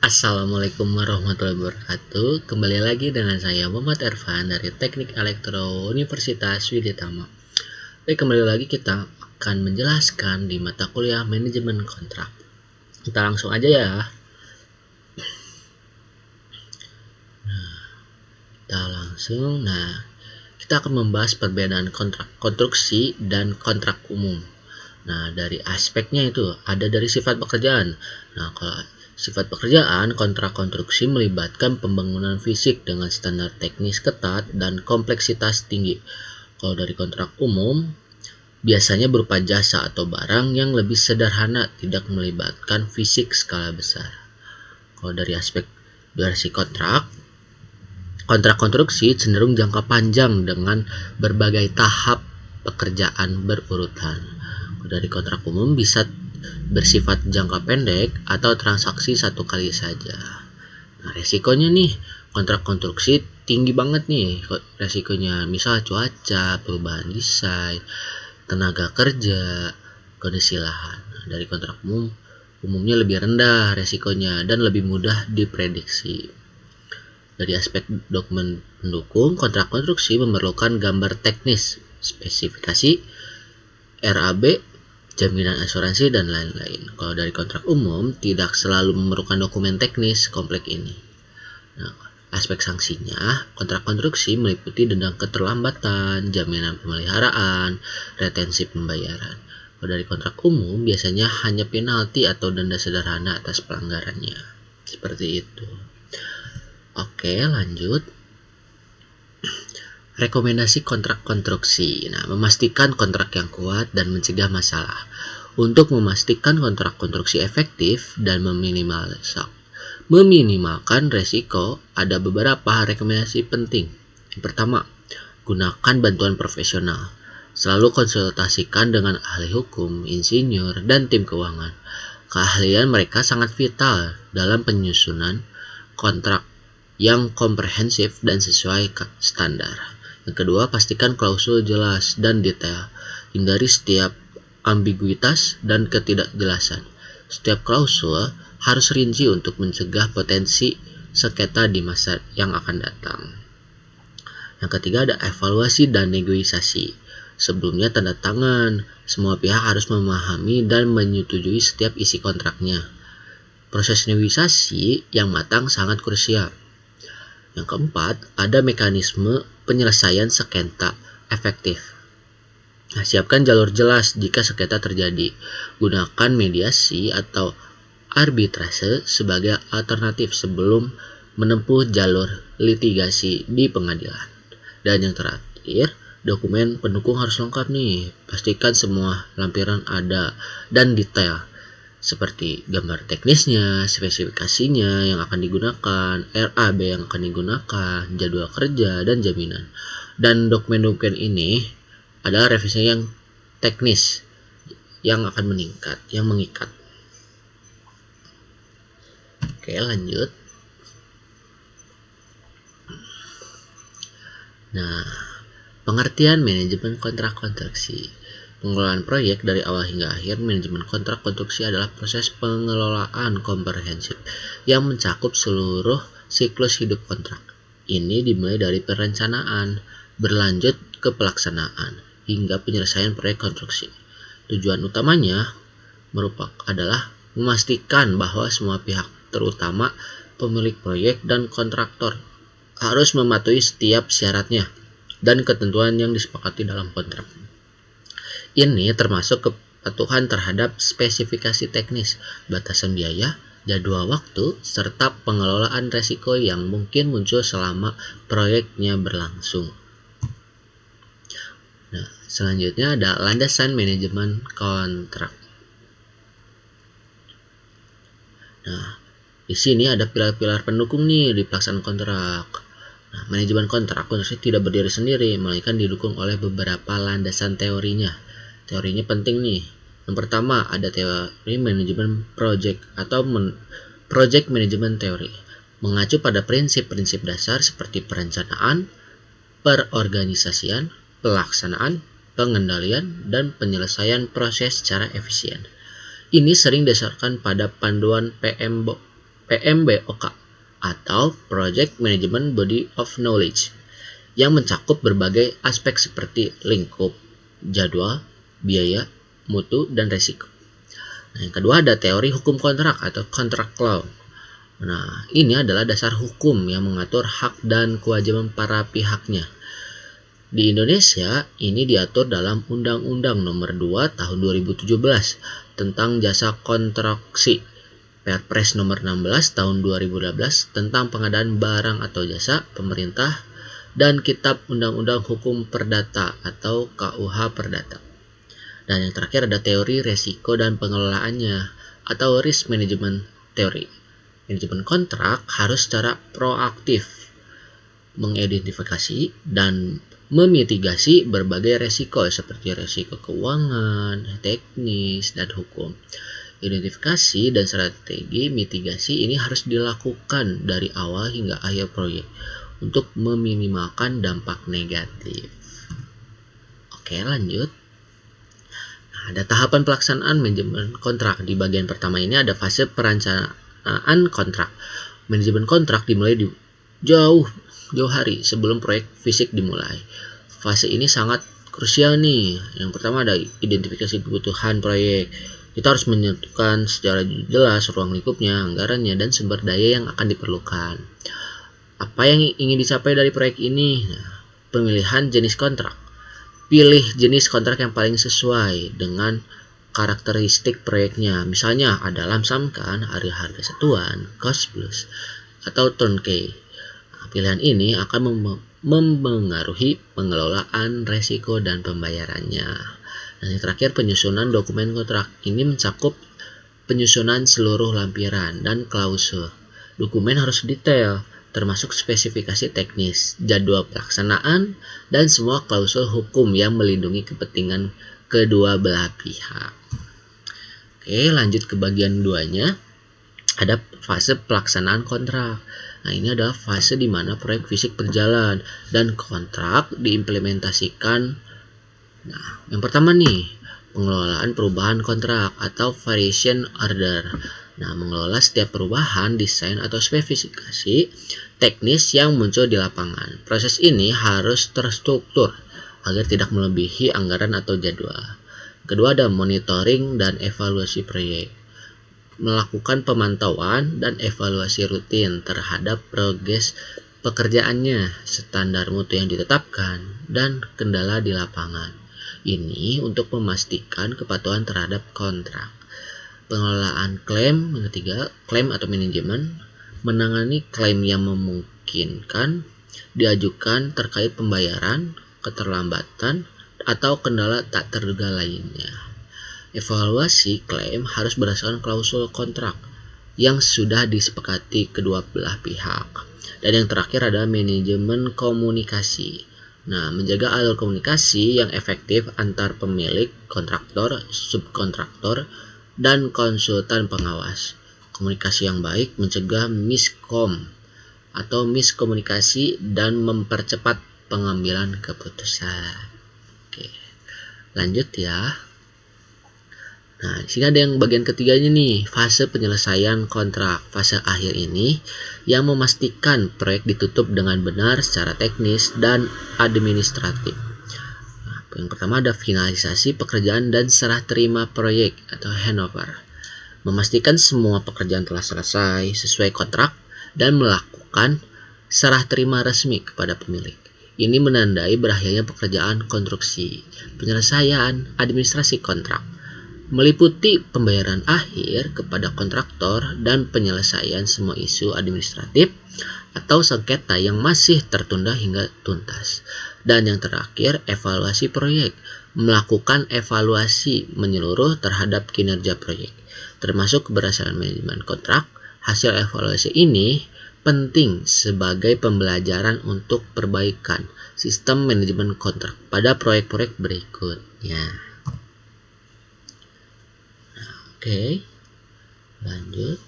Assalamualaikum warahmatullahi wabarakatuh. Kembali lagi dengan saya Muhammad Ervan dari Teknik Elektro Universitas Widitama. Oke, kembali lagi kita akan menjelaskan di mata kuliah manajemen kontrak. Kita langsung aja ya. Kita akan membahas perbedaan kontrak konstruksi dan kontrak umum. Nah, dari aspeknya itu ada dari sifat pekerjaan. Nah, kalau sifat pekerjaan, kontrak konstruksi melibatkan pembangunan fisik dengan standar teknis ketat dan kompleksitas tinggi. Kalau dari kontrak umum, biasanya berupa jasa atau barang yang lebih sederhana, tidak melibatkan fisik skala besar. Kalau dari aspek durasi kontrak konstruksi cenderung jangka panjang dengan berbagai tahap pekerjaan berurutan. Dari kontrak umum bisa bersifat jangka pendek atau transaksi satu kali saja. Nah, resikonya nih, kontrak konstruksi tinggi banget nih resikonya. Misal cuaca, perubahan desain, tenaga kerja, kondisi lahan. Nah, dari kontrak umum umumnya lebih rendah resikonya dan lebih mudah diprediksi. Dari aspek dokumen pendukung, kontrak konstruksi memerlukan gambar teknis, spesifikasi, RAB, jaminan asuransi, dan lain-lain. Kalau dari kontrak umum, tidak selalu memerlukan dokumen teknis kompleks ini. Nah, aspek sanksinya, kontrak konstruksi meliputi denda keterlambatan, jaminan pemeliharaan, retensi pembayaran. Kalau dari kontrak umum, biasanya hanya penalti atau denda sederhana atas pelanggarannya. Seperti itu. Oke, lanjut. Rekomendasi kontrak konstruksi. Nah, memastikan kontrak yang kuat dan mencegah masalah. Untuk memastikan kontrak konstruksi efektif dan meminimalkan resiko, ada beberapa rekomendasi penting. Yang pertama, gunakan bantuan profesional. Selalu konsultasikan dengan ahli hukum, insinyur, dan tim keuangan. Keahlian mereka sangat vital dalam penyusunan kontrak yang komprehensif dan sesuai standar. Yang kedua, pastikan klausul jelas dan detail. Hindari setiap ambiguitas dan ketidakjelasan. Setiap klausul harus rinci untuk mencegah potensi sengketa di masa yang akan datang. Yang ketiga, ada evaluasi dan negosiasi. Sebelumnya tanda tangan, semua pihak harus memahami dan menyetujui setiap isi kontraknya. Proses negosiasi yang matang sangat krusial. Yang keempat, ada mekanisme penyelesaian sengketa efektif. Nah, siapkan jalur jelas jika sengketa terjadi. Gunakan mediasi atau arbitrase sebagai alternatif sebelum menempuh jalur litigasi di pengadilan. Dan yang terakhir, dokumen pendukung harus lengkap nih. Pastikan semua lampiran ada dan detail, seperti gambar teknisnya, spesifikasinya yang akan digunakan, RAB yang akan digunakan, jadwal kerja, dan jaminan. Dan dokumen-dokumen ini adalah revisi yang teknis yang akan mengikat. Oke, lanjut. Nah, pengertian manajemen kontrak konstruksi. Pengelolaan proyek dari awal hingga akhir. Manajemen kontrak konstruksi adalah proses pengelolaan komprehensif yang mencakup seluruh siklus hidup kontrak. Ini dimulai dari perencanaan, berlanjut ke pelaksanaan, hingga penyelesaian proyek konstruksi. Tujuan utamanya adalah memastikan bahwa semua pihak, terutama pemilik proyek dan kontraktor, harus mematuhi setiap syaratnya dan ketentuan yang disepakati dalam kontrak. Ini termasuk kepatuhan terhadap spesifikasi teknis, batasan biaya, jadwal waktu, serta pengelolaan resiko yang mungkin muncul selama proyeknya berlangsung. Nah, selanjutnya ada landasan manajemen kontrak. Nah, di sini ada pilar-pilar pendukung nih di pelaksanaan kontrak. Nah, manajemen kontrak konstruksi tidak berdiri sendiri, melainkan didukung oleh beberapa landasan teorinya. Teorinya penting nih. Yang pertama, ada teori manajemen project atau project management theory, mengacu pada prinsip-prinsip dasar seperti perencanaan, perorganisasian, pelaksanaan, pengendalian, dan penyelesaian proses secara efisien. Ini sering didasarkan pada panduan PMBOK PMBOK atau Project Management Body of Knowledge yang mencakup berbagai aspek seperti lingkup, jadwal, biaya, mutu, dan resiko. Nah, yang kedua ada teori hukum kontrak atau contract law. Nah, ini adalah dasar hukum yang mengatur hak dan kewajiban para pihaknya. Di Indonesia, ini diatur dalam Undang-Undang Nomor 2 Tahun 2017 tentang jasa kontraksi, Perpres Nomor 16 Tahun 2012 tentang pengadaan barang atau jasa pemerintah, dan Kitab Undang-Undang Hukum Perdata atau KUH Perdata. Dan yang terakhir ada teori resiko dan pengelolaannya atau risk management theory. Manajemen kontrak harus secara proaktif mengidentifikasi dan memitigasi berbagai resiko seperti resiko keuangan, teknis, dan hukum. Identifikasi dan strategi mitigasi ini harus dilakukan dari awal hingga akhir proyek untuk meminimalkan dampak negatif. Oke, lanjut. Nah, ada tahapan pelaksanaan manajemen kontrak. Di bagian pertama ini ada fase perencanaan kontrak. Manajemen kontrak dimulai di jauh hari sebelum proyek fisik dimulai. Fase ini sangat krusial nih. Yang pertama ada identifikasi kebutuhan proyek. Kita harus menentukan secara jelas ruang lingkupnya, anggarannya, dan sumber daya yang akan diperlukan. Apa yang ingin dicapai dari proyek ini? Nah, pemilihan jenis kontrak. Pilih jenis kontrak yang paling sesuai dengan karakteristik proyeknya. Misalnya ada lump sum kan, harga satuan, cost plus, atau turnkey. Pilihan ini akan mempengaruhi pengelolaan resiko dan pembayarannya. Dan yang terakhir penyusunan dokumen kontrak. Ini mencakup penyusunan seluruh lampiran dan klausul. Dokumen harus detail, termasuk spesifikasi teknis, jadwal pelaksanaan, dan semua klausul hukum yang melindungi kepentingan kedua belah pihak. Oke, lanjut ke bagian 2-nya. Ada fase pelaksanaan kontrak. Nah, ini adalah fase di mana proyek fisik berjalan dan kontrak diimplementasikan. Nah, yang pertama nih, pengelolaan perubahan kontrak atau variation order. Nah, mengelola setiap perubahan desain atau spesifikasi teknis yang muncul di lapangan. Proses ini harus terstruktur agar tidak melebihi anggaran atau jadwal. Kedua ada monitoring dan evaluasi proyek. Melakukan pemantauan dan evaluasi rutin terhadap progres pekerjaannya, standar mutu yang ditetapkan, dan kendala di lapangan. Ini untuk memastikan kepatuhan terhadap kontrak. Pengelolaan klaim. Yang ketiga, klaim atau manajemen. Menangani klaim yang memungkinkan diajukan terkait pembayaran, keterlambatan, atau kendala tak terduga lainnya. Evaluasi klaim harus berdasarkan klausul kontrak yang sudah disepakati kedua belah pihak. Dan yang terakhir adalah manajemen komunikasi. Nah, menjaga alur komunikasi yang efektif antar pemilik, kontraktor, subkontraktor, dan konsultan pengawas. Komunikasi yang baik mencegah miskom atau miskomunikasi dan mempercepat pengambilan keputusan. Oke, lanjut ya. Nah, di sini ada yang bagian ketiganya nih, fase penyelesaian kontrak. Fase akhir ini yang memastikan proyek ditutup dengan benar secara teknis dan administratif. Nah, yang pertama ada finalisasi pekerjaan dan serah terima proyek atau handover. Memastikan semua pekerjaan telah selesai sesuai kontrak dan melakukan serah terima resmi kepada pemilik. Ini menandai berakhirnya pekerjaan konstruksi. Penyelesaian administrasi kontrak meliputi pembayaran akhir kepada kontraktor dan penyelesaian semua isu administratif atau sengketa yang masih tertunda hingga tuntas. Dan yang terakhir, evaluasi proyek. Melakukan evaluasi menyeluruh terhadap kinerja proyek, termasuk keberhasilan manajemen kontrak. Hasil evaluasi ini penting sebagai pembelajaran untuk perbaikan sistem manajemen kontrak pada proyek-proyek berikutnya. Oke, lanjut.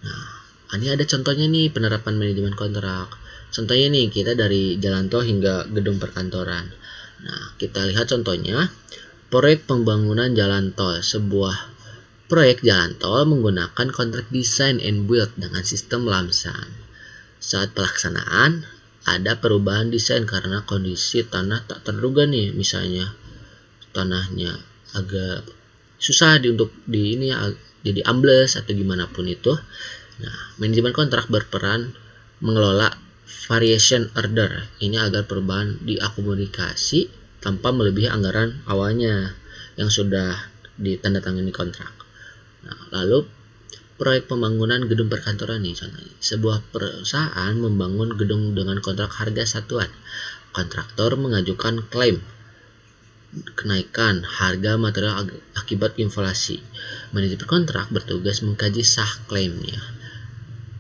Nah, ini ada contohnya nih penerapan manajemen kontrak. Contohnya nih kita dari jalan tol hingga gedung perkantoran. Nah, kita lihat contohnya proyek pembangunan jalan tol, sebuah Proyek jalan tol menggunakan kontrak design and build dengan sistem lamsam. Saat pelaksanaan, ada perubahan desain karena kondisi tanah tak terduga nih, misalnya tanahnya agak susah untuk jadi ambles atau gimana pun itu. Nah, manajemen kontrak berperan mengelola variation order ini agar perubahan diakomodasi tanpa melebihi anggaran awalnya yang sudah ditandatangani kontrak. Nah, lalu proyek pembangunan gedung perkantoran nih contohnya. Sebuah perusahaan membangun gedung dengan kontrak harga satuan. Kontraktor mengajukan klaim kenaikan harga material akibat inflasi. Manajemen kontrak bertugas mengkaji sah klaimnya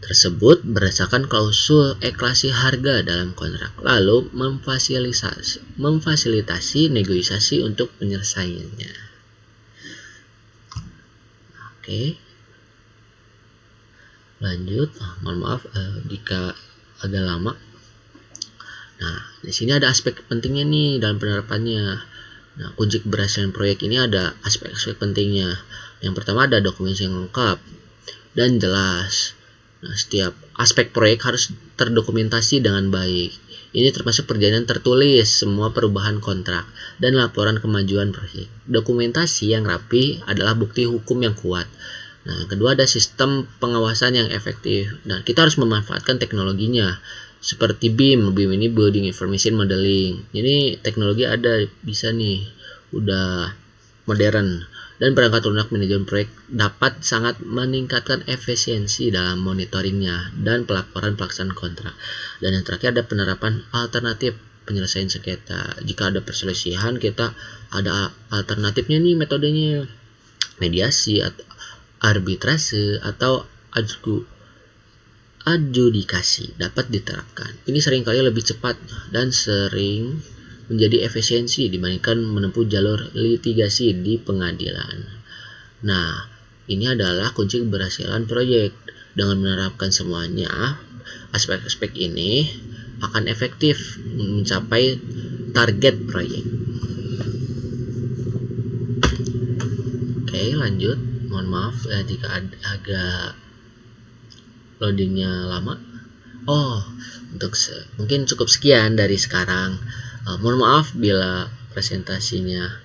tersebut berdasarkan klausul eklasi harga dalam kontrak, lalu memfasilitasi negosiasi untuk penyelesaiannya. Oke, lanjut. Mohon maaf jika agak lama. Nah, di sini ada aspek pentingnya nih dalam penerapannya. Nah, kunci keberhasilan proyek ini ada aspek-aspek pentingnya. Yang pertama ada dokumentasi yang lengkap dan jelas. Nah, setiap aspek proyek harus terdokumentasi dengan baik. Ini termasuk perjanjian tertulis, semua perubahan kontrak, dan laporan kemajuan proyek. Dokumentasi yang rapi adalah bukti hukum yang kuat. Nah, yang kedua ada sistem pengawasan yang efektif. Dan kita harus memanfaatkan teknologinya. Seperti BIM ini Building Information Modeling. Ini teknologi ada, bisa nih, udah modern. Dan perangkat lunak manajemen proyek dapat sangat meningkatkan efisiensi dalam monitoringnya dan pelaporan pelaksanaan kontrak. Dan yang terakhir ada penerapan alternatif penyelesaian sengketa. Jika ada perselisihan, kita ada alternatifnya nih metodenya. Mediasi, arbitrase, atau adjudikasi dapat diterapkan. Ini seringkali lebih cepat dan sering menjadi efisiensi dibandingkan menempuh jalur litigasi di pengadilan. Nah, ini adalah kunci keberhasilan proyek. Dengan menerapkan semuanya, aspek-aspek ini akan efektif mencapai target proyek. Oke, lanjut. Mohon maaf jika agak loadingnya lama. Mungkin cukup sekian dari sekarang. Mohon maaf bila presentasinya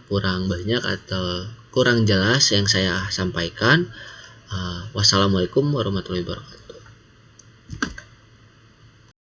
kurang banyak atau kurang jelas yang saya sampaikan. Wassalamualaikum warahmatullahi wabarakatuh.